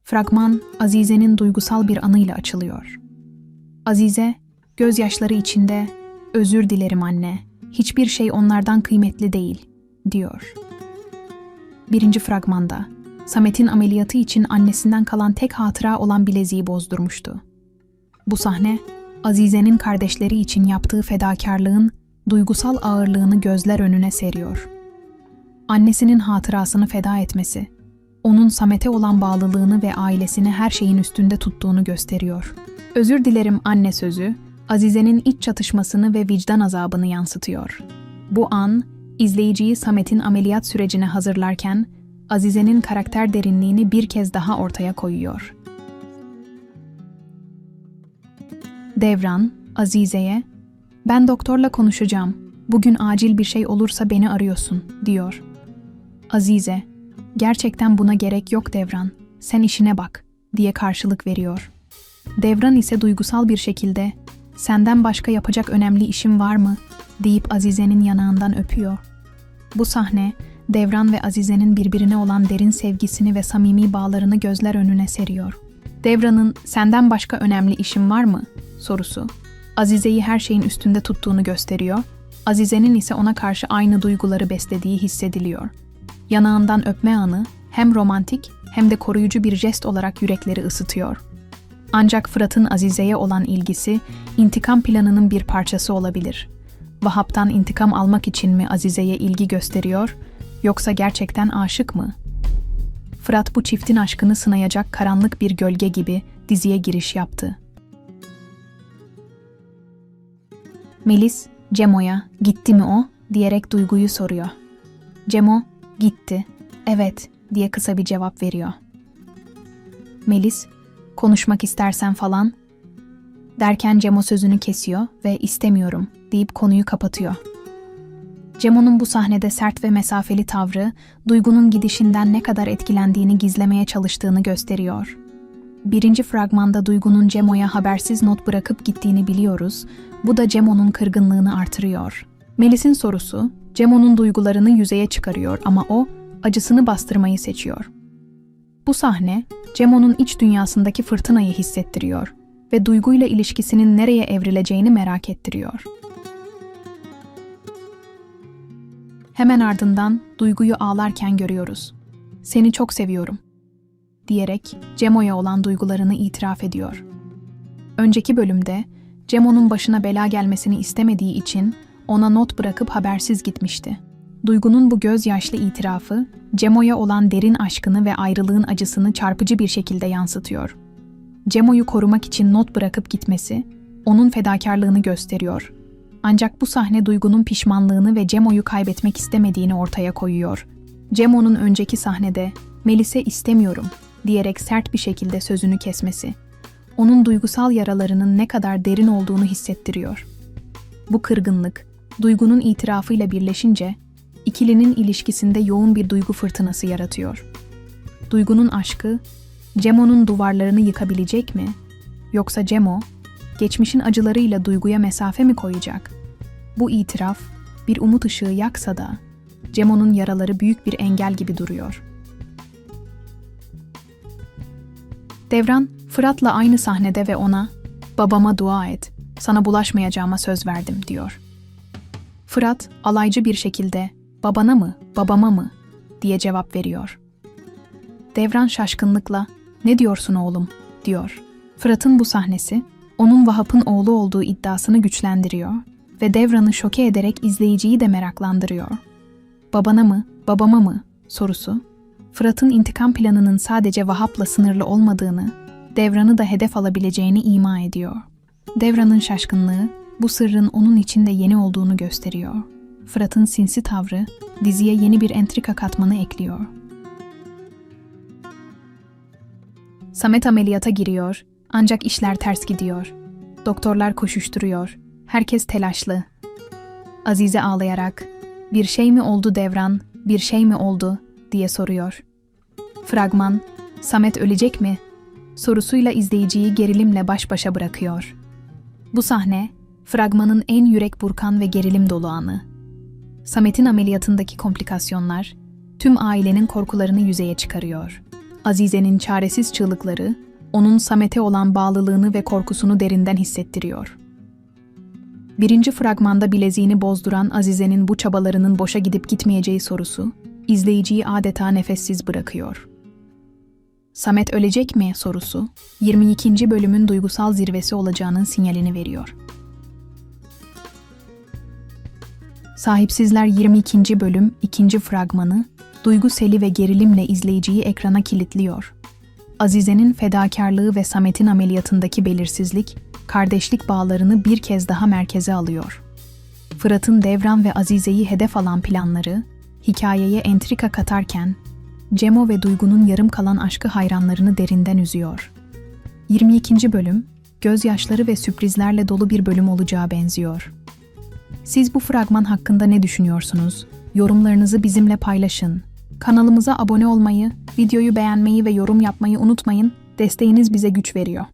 Fragman, Azize'nin duygusal bir anıyla açılıyor. Azize, gözyaşları içinde, "Özür dilerim anne, hiçbir şey onlardan kıymetli değil," diyor. Birinci fragmanda, Samet'in ameliyatı için annesinden kalan tek hatıra olan bileziği bozdurmuştu. Bu sahne, Azize'nin kardeşleri için yaptığı fedakarlığın duygusal ağırlığını gözler önüne seriyor. Annesinin hatırasını feda etmesi, onun Samet'e olan bağlılığını ve ailesini her şeyin üstünde tuttuğunu gösteriyor. "Özür dilerim anne" sözü, Azize'nin iç çatışmasını ve vicdan azabını yansıtıyor. Bu an, izleyiciyi Samet'in ameliyat sürecine hazırlarken, Azize'nin karakter derinliğini bir kez daha ortaya koyuyor. Devran, Azize'ye, "Ben doktorla konuşacağım, bugün acil bir şey olursa beni arıyorsun," diyor. Azize, "Gerçekten buna gerek yok Devran, sen işine bak," diye karşılık veriyor. Devran ise duygusal bir şekilde, "Senden başka yapacak önemli işim var mı?" deyip Azize'nin yanağından öpüyor. Bu sahne, Devran ve Azize'nin birbirine olan derin sevgisini ve samimi bağlarını gözler önüne seriyor. Devran'ın "Senden başka önemli işim var mı?" sorusu, Azize'yi her şeyin üstünde tuttuğunu gösteriyor, Azize'nin ise ona karşı aynı duyguları beslediği hissediliyor. Yanağından öpme anı, hem romantik hem de koruyucu bir jest olarak yürekleri ısıtıyor. Ancak Fırat'ın Azize'ye olan ilgisi, intikam planının bir parçası olabilir. Vahap'tan intikam almak için mi Azize'ye ilgi gösteriyor, yoksa gerçekten aşık mı? Fırat bu çiftin aşkını sınayacak karanlık bir gölge gibi diziye giriş yaptı. Melis, Cemo'ya "Gitti mi o?" diyerek duyguyu soruyor. Cemo, "Gitti, evet," diye kısa bir cevap veriyor. Melis, "Konuşmak istersen falan," derken Cemo sözünü kesiyor ve "İstemiyorum," deyip konuyu kapatıyor. Cemo'nun bu sahnede sert ve mesafeli tavrı, Duygu'nun gidişinden ne kadar etkilendiğini gizlemeye çalıştığını gösteriyor. Birinci fragmanda Duygu'nun Cemo'ya habersiz not bırakıp gittiğini biliyoruz, bu da Cemo'nun kırgınlığını artırıyor. Melis'in sorusu, Cemo'nun duygularını yüzeye çıkarıyor ama o, acısını bastırmayı seçiyor. Bu sahne, Cemo'nun iç dünyasındaki fırtınayı hissettiriyor ve Duygu'yla ilişkisinin nereye evrileceğini merak ettiriyor. Hemen ardından Duygu'yu ağlarken görüyoruz. "Seni çok seviyorum," diyerek Cemo'ya olan duygularını itiraf ediyor. Önceki bölümde Cemo'nun başına bela gelmesini istemediği için ona not bırakıp habersiz gitmişti. Duygu'nun bu gözyaşlı itirafı, Cemo'ya olan derin aşkını ve ayrılığın acısını çarpıcı bir şekilde yansıtıyor. Cemo'yu korumak için not bırakıp gitmesi, onun fedakarlığını gösteriyor. Ancak bu sahne Duygu'nun pişmanlığını ve Cemo'yu kaybetmek istemediğini ortaya koyuyor. Cemo'nun önceki sahnede, "Melis'e istemiyorum," diyerek sert bir şekilde sözünü kesmesi, onun duygusal yaralarının ne kadar derin olduğunu hissettiriyor. Bu kırgınlık, Duygu'nun itirafıyla birleşince, ikilinin ilişkisinde yoğun bir duygu fırtınası yaratıyor. Duygu'nun aşkı, Cemo'nun duvarlarını yıkabilecek mi? Yoksa Cemo, geçmişin acılarıyla Duygu'ya mesafe mi koyacak? Bu itiraf, bir umut ışığı yaksa da, Cemo'nun yaraları büyük bir engel gibi duruyor. Devran, Fırat'la aynı sahnede ve ona, "Babama dua et, sana bulaşmayacağıma söz verdim," diyor. Fırat, alaycı bir şekilde, "Babana mı, babama mı?" diye cevap veriyor. Devran şaşkınlıkla, "Ne diyorsun oğlum?" diyor. Fırat'ın bu sahnesi, onun Vahap'ın oğlu olduğu iddiasını güçlendiriyor ve Devran'ı şoke ederek izleyiciyi de meraklandırıyor. "Babana mı, babama mı?" sorusu, Fırat'ın intikam planının sadece Vahap'la sınırlı olmadığını, Devran'ı da hedef alabileceğini ima ediyor. Devran'ın şaşkınlığı, bu sırrın onun için de yeni olduğunu gösteriyor. Fırat'ın sinsi tavrı, diziye yeni bir entrika katmanı ekliyor. Samet ameliyata giriyor, ancak işler ters gidiyor. Doktorlar koşuşturuyor, herkes telaşlı. Azize ağlayarak, "Bir şey mi oldu Devran, bir şey mi oldu?" diye soruyor. Fragman, "Samet ölecek mi?" sorusuyla izleyiciyi gerilimle baş başa bırakıyor. Bu sahne, fragmanın en yürek burkan ve gerilim dolu anı. Samet'in ameliyatındaki komplikasyonlar, tüm ailenin korkularını yüzeye çıkarıyor. Azize'nin çaresiz çığlıkları, onun Samet'e olan bağlılığını ve korkusunu derinden hissettiriyor. Birinci fragmanda bileziğini bozduran Azize'nin bu çabalarının boşa gidip gitmeyeceği sorusu, izleyiciyi adeta nefessiz bırakıyor. Samet ölecek mi sorusu, 22. bölümün duygusal zirvesi olacağının sinyalini veriyor. Sahipsizler 22. bölüm 2. fragmanı, duygu seli ve gerilimle izleyiciyi ekrana kilitliyor. Azize'nin fedakarlığı ve Samet'in ameliyatındaki belirsizlik, kardeşlik bağlarını bir kez daha merkeze alıyor. Fırat'ın Devran ve Azize'yi hedef alan planları, hikayeye entrika katarken, Cemo ve Duygu'nun yarım kalan aşkı hayranlarını derinden üzüyor. 22. bölüm, gözyaşları ve sürprizlerle dolu bir bölüm olacağı benziyor. Siz bu fragman hakkında ne düşünüyorsunuz? Yorumlarınızı bizimle paylaşın. Kanalımıza abone olmayı, videoyu beğenmeyi ve yorum yapmayı unutmayın. Desteğiniz bize güç veriyor.